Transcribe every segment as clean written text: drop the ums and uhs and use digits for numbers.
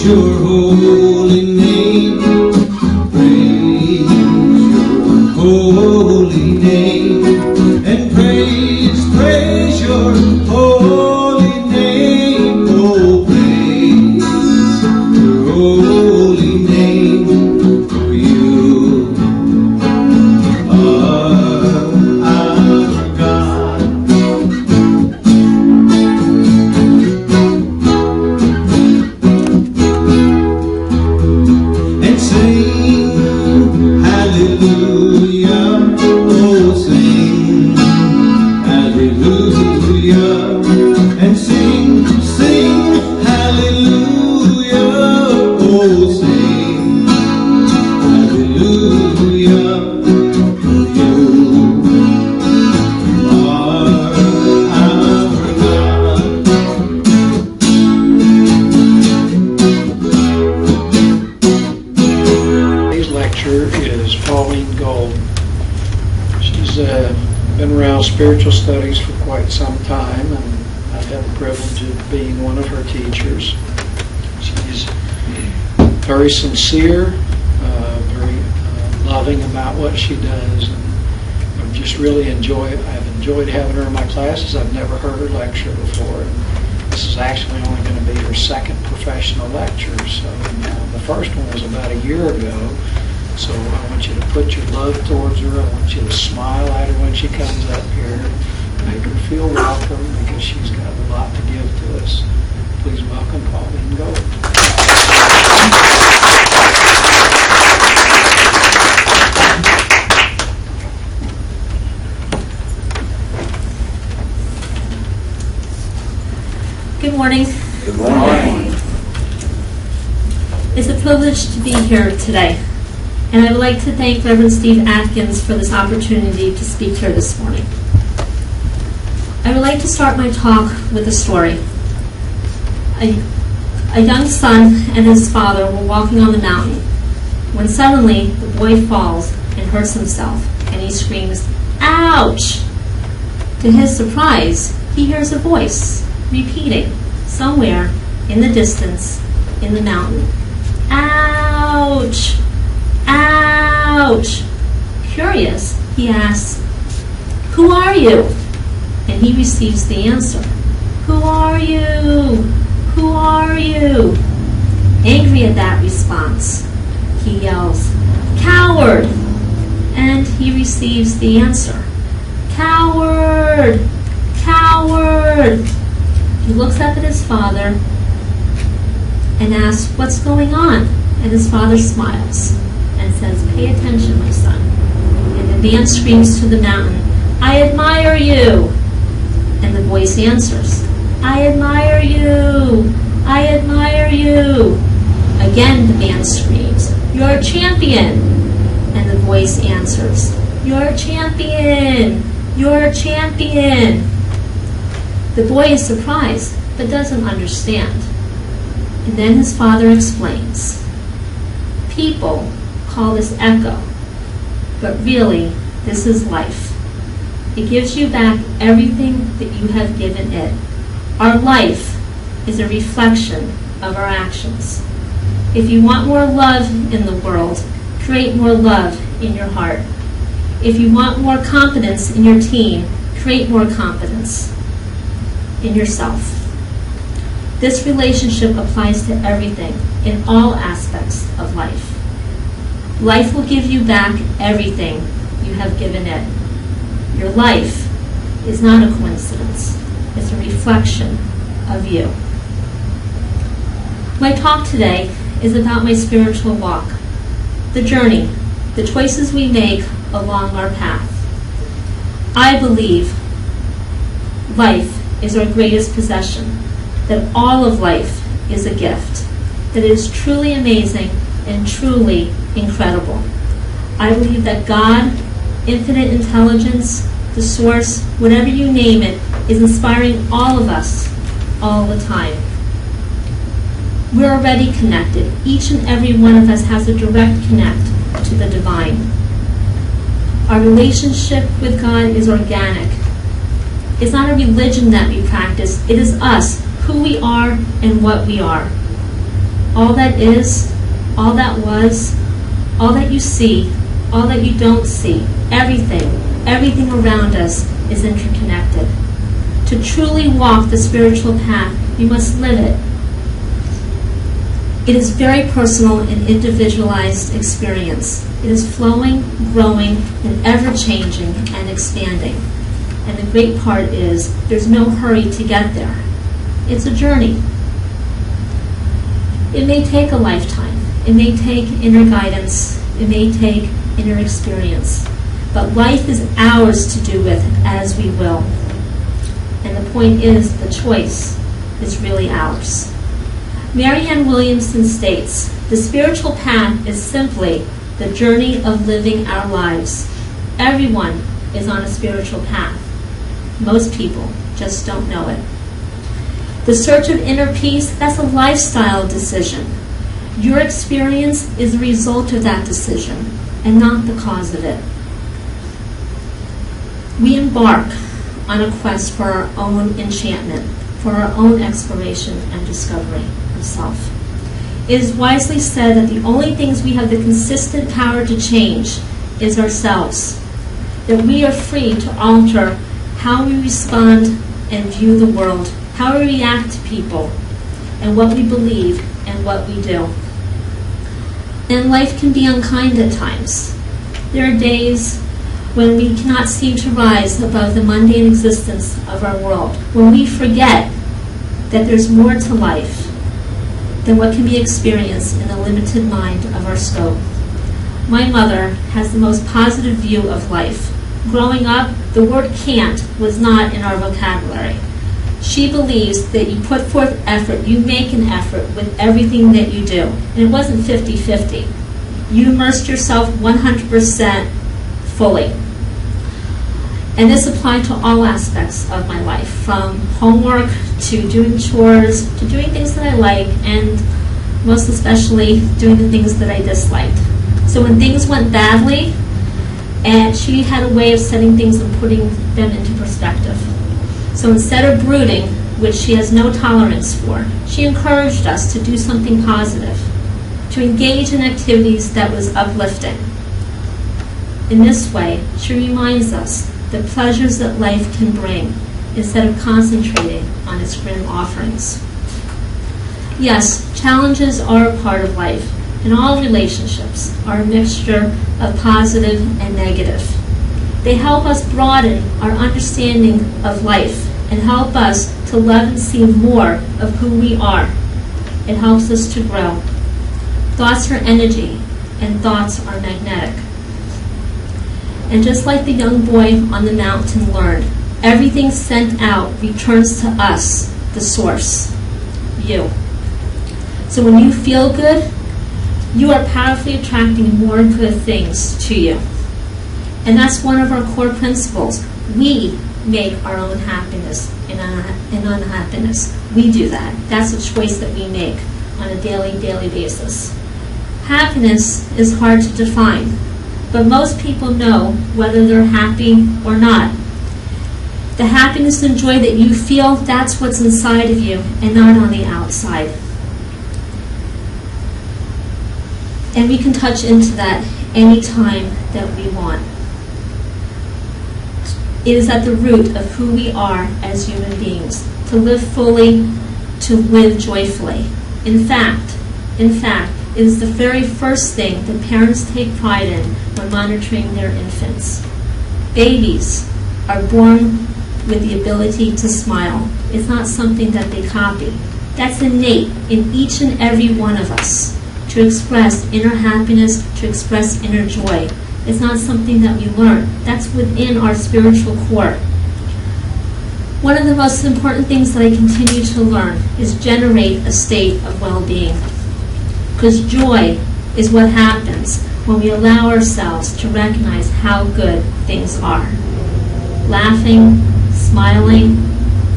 your holy name. Praise your holy name. And praise your holy name. Oh, praise your holy name. For you are our God. And sing hallelujah, oh sing hallelujah, and sing hallelujah, oh sing hallelujah, for you are our God. Today's lecture is Pauline Gold. She's been around spiritual studies for quite some time, and I've had the privilege of being one of her teachers. She's very sincere, very loving about what she does, and I've just really enjoyed having her in my classes. I've never heard her lecture before, and this is actually only going to be her second professional lecture. So the first one was about a year ago. So I want you to put your love towards her. I want you to smile at her when she comes up here. Make her feel welcome, because she's got a lot to give to us. Please welcome Pauline Gold. Good morning. Good morning. It's a privilege to be here today, and I would like to thank Reverend Steve Atkins for this opportunity to speak here this morning. I would like to start my talk with a story. A young son and his father were walking on the mountain when suddenly the boy falls and hurts himself, and he screams, "Ouch!" To his surprise, he hears a voice repeating somewhere in the distance in the mountain, "Ouch! Ouch!" Curious, he asks, "Who are you?" And he receives the answer, "Who are you? Who are you?" Angry at that response, he yells, "Coward!" And he receives the answer, "Coward! Coward!" He looks up at his father and asks, "What's going on?" And his father smiles and says, "Pay attention, my son." And the man screams to the mountain, "I admire you." And the voice answers, "I admire you. I admire you." Again the man screams, "You're a champion." And the voice answers, "You're a champion. You're a champion." The boy is surprised, but doesn't understand. And then his father explains. People call this echo, but really, this is life. It gives you back everything that you have given it. Our life is a reflection of our actions. If you want more love in the world, create more love in your heart. If you want more confidence in your team, create more confidence in yourself. This relationship applies to everything in all aspects of life. Life will give you back everything you have given it. Your life is not a coincidence. It's a reflection of you. My talk today is about my spiritual walk, the journey, the choices we make along our path. I believe life is our greatest possession, that all of life is a gift, that it is truly amazing and truly incredible. I believe that God, infinite intelligence, the source, whatever you name it, is inspiring all of us all the time. We're already connected. Each and every one of us has a direct connect to the divine. Our relationship with God is organic. It's not a religion that we practice. It is us, who we are and what we are. all that is, all that was, all that you see, all that you don't see, everything around us is interconnected. To truly walk the spiritual path, you must live it. It is very personal and individualized experience. It is flowing, growing, and ever-changing and expanding. And the great part is there's no hurry to get there. It's a journey. It may take a lifetime. It may take inner guidance. It may take inner experience. But life is ours to do with as we will. And the point is, the choice is really ours. Marianne Williamson states, the spiritual path is simply the journey of living our lives. Everyone is on a spiritual path. Most people just don't know it. The search of inner peace, that's a lifestyle decision. Your experience is a result of that decision and not the cause of it. We embark on a quest for our own enchantment, for our own exploration and discovery of self. It is wisely said that the only things we have the consistent power to change is ourselves, that we are free to alter how we respond and view the world, how we react to people, and what we believe and what we do. And life can be unkind at times. There are days when we cannot seem to rise above the mundane existence of our world, when we forget that there's more to life than what can be experienced in the limited mind of our scope. My mother has the most positive view of life. Growing up, the word can't was not in our vocabulary. She believes that you put forth effort, you make an effort with everything that you do. And it wasn't 50-50. You immersed yourself 100% fully. And this applied to all aspects of my life, from homework to doing chores, to doing things that I like, and most especially doing the things that I disliked. So when things went badly, and she had a way of setting things and putting them into perspective. So instead of brooding, which she has no tolerance for, she encouraged us to do something positive, to engage in activities that was uplifting. In this way, she reminds us the pleasures that life can bring instead of concentrating on its grim offerings. Yes, challenges are a part of life, and all relationships are a mixture of positive and negative. They help us broaden our understanding of life and help us to love and see more of who we are. It helps us to grow. Thoughts are energy, and thoughts are magnetic. And just like the young boy on the mountain learned, everything sent out returns to us, the source, you. So when you feel good, you are powerfully attracting more good things to you. And that's one of our core principles. We make our own happiness and unhappiness. We do that. That's a choice that we make on a daily basis. Happiness is hard to define, but most people know whether they're happy or not. The happiness and joy that you feel, that's what's inside of you and not on the outside. And we can touch into that any time that we want. It is at the root of who we are as human beings, to live fully, to live joyfully. In fact, it is the very first thing that parents take pride in when monitoring their infants. Babies are born with the ability to smile. It's not something that they copy. That's innate in each and every one of us, to express inner happiness, to express inner joy. It's not something that we learn. That's within our spiritual core. One of the most important things that I continue to learn is generate a state of well-being. Because joy is what happens when we allow ourselves to recognize how good things are. Laughing, smiling,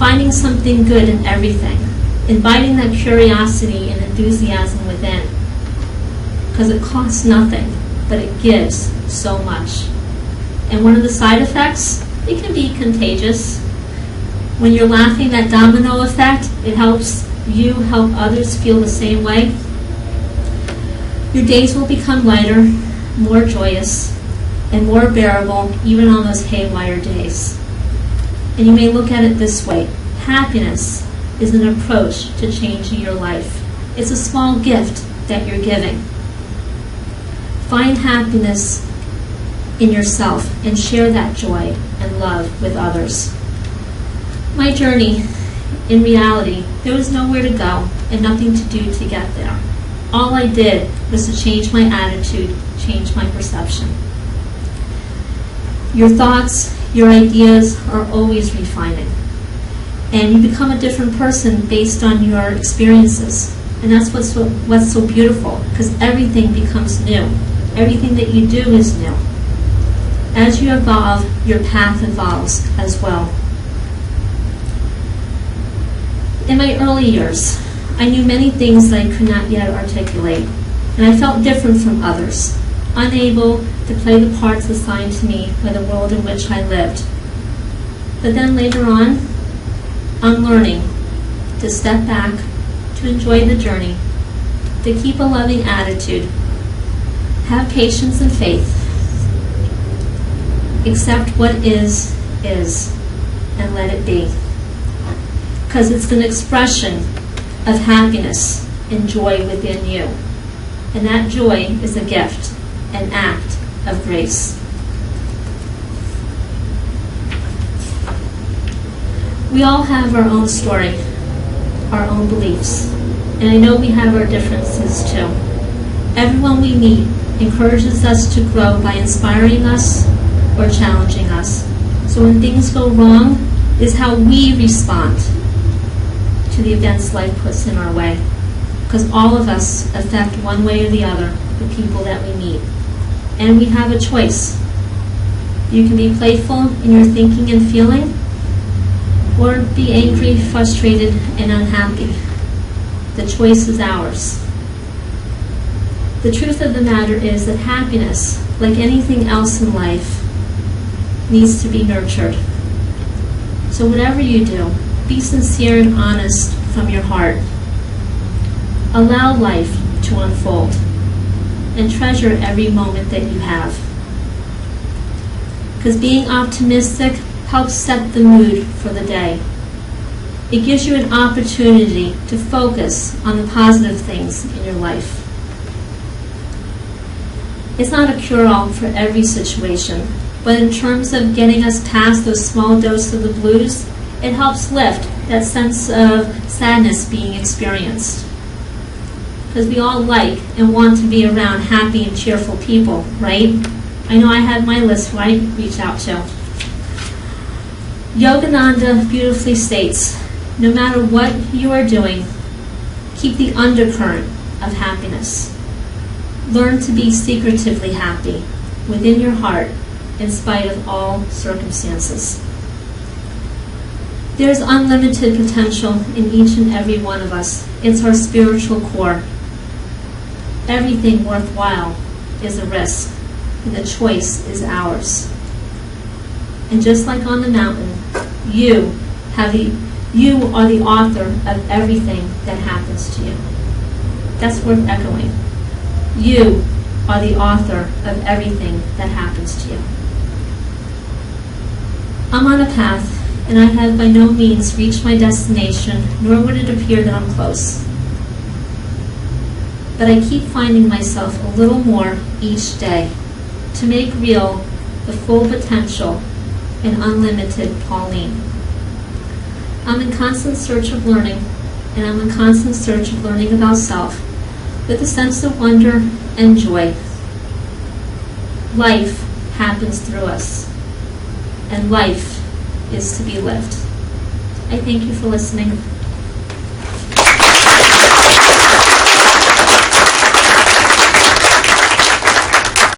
finding something good in everything, inviting that curiosity and enthusiasm within. Because it costs nothing, but it gives so much. And one of the side effects, it can be contagious. When you're laughing, that domino effect, it helps you help others feel the same way. Your days will become lighter, more joyous, and more bearable even on those haywire days. And you may look at it this way. Happiness is an approach to changing your life. It's a small gift that you're giving. Find happiness in yourself and share that joy and love with others. My journey, in reality, there was nowhere to go and nothing to do to get there. All I did was to change my attitude, change my perception. Your thoughts, your ideas are always refining. And you become a different person based on your experiences. And that's what's so beautiful, because everything becomes new. Everything that you do is new. As you evolve, your path evolves as well. In my early years, I knew many things that I could not yet articulate, and I felt different from others, unable to play the parts assigned to me by the world in which I lived. But then later on, I'm learning to step back, to enjoy the journey, to keep a loving attitude, have patience and faith, accept what is, and let it be. Because it's an expression of happiness and joy within you. And that joy is a gift, an act of grace. We all have our own story, our own beliefs, and I know we have our differences too. Everyone we meet encourages us to grow by inspiring us or challenging us. So when things go wrong, is how we respond to the events life puts in our way. Because all of us affect one way or the other the people that we meet. And we have a choice. You can be playful in your thinking and feeling, or be angry, frustrated, and unhappy. The choice is ours. The truth of the matter is that happiness, like anything else in life, needs to be nurtured. So whatever you do, be sincere and honest from your heart. Allow life to unfold and treasure every moment that you have. Because being optimistic helps set the mood for the day. It gives you an opportunity to focus on the positive things in your life. It's not a cure-all for every situation, but in terms of getting us past those small doses of the blues, it helps lift that sense of sadness being experienced. Because we all like and want to be around happy and cheerful people, right? I know I had my list who I reach out to. Yogananda beautifully states, no matter what you are doing, keep the undercurrent of happiness. Learn to be secretively happy within your heart in spite of all circumstances. There's unlimited potential in each and every one of us. It's our spiritual core. Everything worthwhile is a risk, and the choice is ours. And just like on the mountain, you are the author of everything that happens to you. That's worth echoing. You are the author of everything that happens to you. I'm on a path, and I have by no means reached my destination, nor would it appear that I'm close. But I keep finding myself a little more each day to make real the full potential and unlimited Pauline. I'm in constant search of learning, and I'm in constant search of learning about self with a sense of wonder and joy. Life happens through us, and life is to be lived. I thank you for listening.